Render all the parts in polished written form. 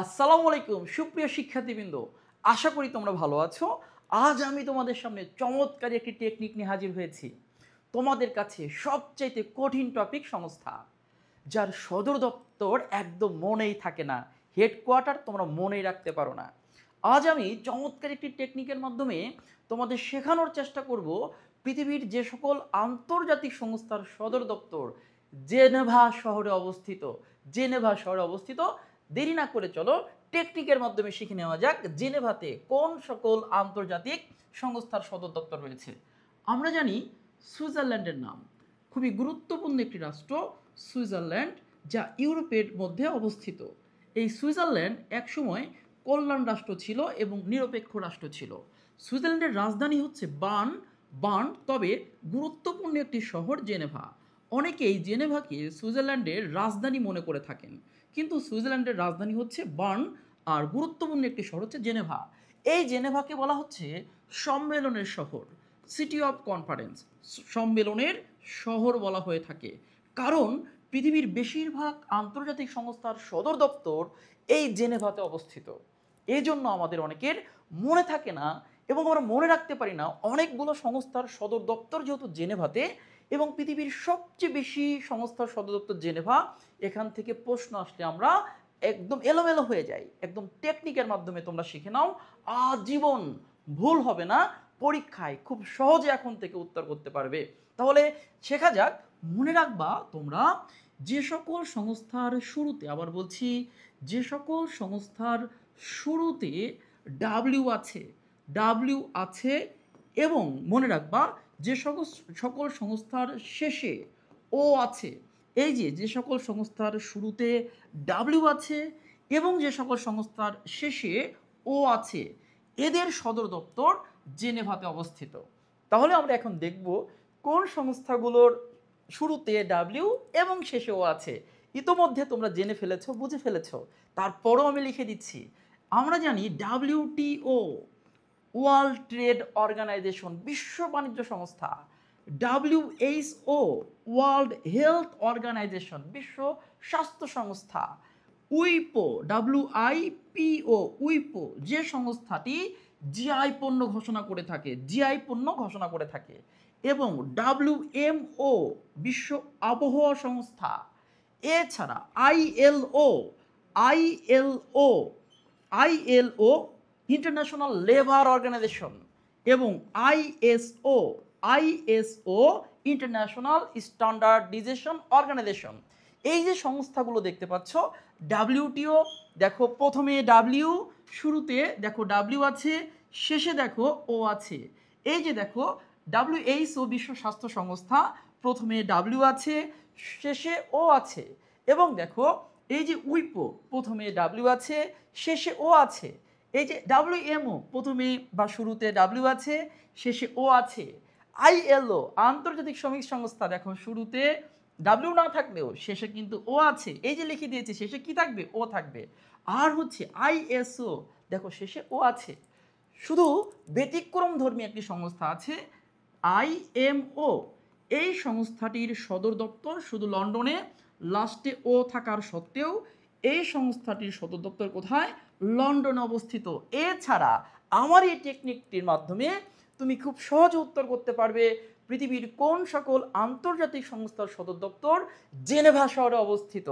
আসসালামু আলাইকুম সুপ্রিয় শিক্ষার্থীবৃন্দ, আশা করি তোমরা ভালো আছো। আজ আমি তোমাদের সামনে চমৎকারী একটি টেকনিক নিয়ে হাজির হয়েছি। তোমাদের কাছে সবচাইতে কঠিন টপিক সংস্থা, যার সদর দপ্তর একদম মনেই থাকে না, হেডকোয়ার্টার তোমরা মনেই রাখতে পারো না। আজ আমি চমৎকার একটি টেকনিকের মাধ্যমে তোমাদের শেখানোর চেষ্টা করব পৃথিবীর যে সকল আন্তর্জাতিক সংস্থার সদর দপ্তর জেনেভা শহরে অবস্থিত। দেরি না করে চলো টেকনিকের মাধ্যমে শিখে নেওয়া যাক জেনেভাতে কোন সকল আন্তর্জাতিক সংস্থার সদর দপ্তর রয়েছে। আমরা জানি সুইজারল্যান্ডের নাম, খুবই গুরুত্বপূর্ণ একটি রাষ্ট্র সুইজারল্যান্ড, যা ইউরোপের মধ্যে অবস্থিত। এই সুইজারল্যান্ড একসময় কল্যাণ রাষ্ট্র ছিল এবং নিরপেক্ষ রাষ্ট্র ছিল। সুইজারল্যান্ডের রাজধানী হচ্ছে বার্ন, তবে গুরুত্বপূর্ণ একটি শহর জেনেভা। অনেকেই জেনেভাকে সুইজারল্যান্ডের রাজধানী মনে করে থাকেন, কিন্তু সুইজারল্যান্ডের রাজধানী হচ্ছে বার্ন আর গুরুত্বপূর্ণ একটি শহর হচ্ছে জেনেভা। এই জেনেভাকে বলা হচ্ছে সম্মেলনের শহর, সিটি অফ কনফারেন্স, সম্মেলনের শহর বলা হয়ে থাকে। কারণ পৃথিবীর বেশিরভাগ আন্তর্জাতিক সংস্থার সদর দপ্তর এই জেনেভাতে অবস্থিত। এই জন্য আমাদের অনেকের মনে থাকে না এবং আমরা মনে রাখতে পারি না অনেকগুলো সংস্থার সদর দপ্তর যেহেতু জেনেভাতে এবং পৃথিবীর সবচেয়ে বেশি সংস্থার সদর দপ্তর জেনেভা। এখান থেকে প্রশ্ন আসলে আমরা একদম এলোমেলো হয়ে যাই। একদম টেকনিকের মাধ্যমে তোমরা শিখে নাও, আজীবন ভুল হবে না, পরীক্ষায় খুব সহজে এখন থেকে উত্তর করতে পারবে। তাহলে শেখা যাক। মনে রাখবা তোমরা, যে সকল সংস্থার শুরুতে, আবার বলছি, যে সকল সংস্থার শুরুতে ডাব্লিউ আছে এবং মনে রাখবা যে সকল সংস্থার শেষে ও আছে। এই যে সকল সংস্থার শুরুতে ডাব্লিউ আছে এবং যে সকল সংস্থার শেষে ও আছে, এদের সদর দপ্তর জেনেভাতে অবস্থিত। তাহলে আমরা এখন দেখব কোন সংস্থাগুলোর শুরুতে ডাব্লিউ এবং শেষে ও আছে। ইতোমধ্যে তোমরা জেনে ফেলেছো, বুঝে ফেলেছো, তারপরও আমি লিখে দিচ্ছি। আমরা জানি WTO, ওয়ার্ল্ড ট্রেড অর্গানাইজেশন, বিশ্ব বাণিজ্য সংস্থা। WHO, ওয়ার্ল্ড হেলথ অর্গানাইজেশন, বিশ্ব স্বাস্থ্য সংস্থা। উইপো, যে সংস্থাটি জিআই পণ্য ঘোষণা করে থাকে। এবং WMO, বিশ্ব আবহাওয়া সংস্থা। এছাড়া আইএলও ইন্টারন্যাশনাল লেবার অর্গানাইজেশন এবং আইএসও ইন্টারন্যাশনাল স্ট্যান্ডার্ডাইজেশন অর্গানাইজেশন। এই যে সংস্থাগুলো দেখতে পাচ্ছ, WTO দেখো প্রথমে ডাব্লিউ, শুরুতে দেখো ডাব্লিউ আছে, শেষে দেখো ও আছে। এই যে দেখো WHO, বিশ্ব স্বাস্থ্য সংস্থা, প্রথমে ডাব্লিউ আছে, শেষে ও আছে। এবং দেখো এই যে উইপো, প্রথমে ডাব্লিউ আছে, শেষে ও আছে। এই যে WMO, প্রথমে বা শুরুতে ডাব্লিউ আছে, শেষে ও আছে। আইএলও, আন্তর্জাতিক শ্রমিক সংস্থা, দেখো শুরুতে ডাব্লিউ না থাকলেও শেষে কিন্তু ও আছে। এই যে লিখে দিয়েছে, শেষে কি থাকবে? ও থাকবে। আর হচ্ছে আইএসও, দেখো শেষে ও আছে। শুধু ব্যতিক্রম ধর্মী একটি সংস্থা আছে, IMO। এই সংস্থাটির সদর দপ্তর শুধু লন্ডনে, লাস্টে ও থাকার সত্ত্বেও এই সংস্থাটির সদর দপ্তর কোথায়? লন্ডনে অবস্থিত। এছাড়া আমার এই টেকনিকটির মাধ্যমে তুমি খুব সহজে উত্তর করতে পারবে পৃথিবীর কোন সকল আন্তর্জাতিক সংস্থার সদর দপ্তর জেনেভা শহরে অবস্থিত।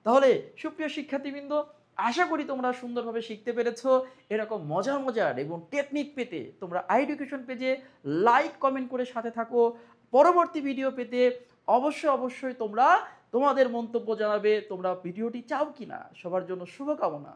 তাহলে সুপ্রিয় শিক্ষার্থীবৃন্দ, আশা করি তোমরা সুন্দরভাবে শিখতে পেরেছো। এরকম মজার এবং টেকনিক পেতে তোমরা আইএডুকেশন পেজে লাইক কমেন্ট করে সাথে থাকো। পরবর্তী ভিডিও পেতে অবশ্যই তোমরা তোমাদের মন্তব্য জানাবে, তোমরা ভিডিওটি চাও কিনা। সবার জন্য শুভকামনা।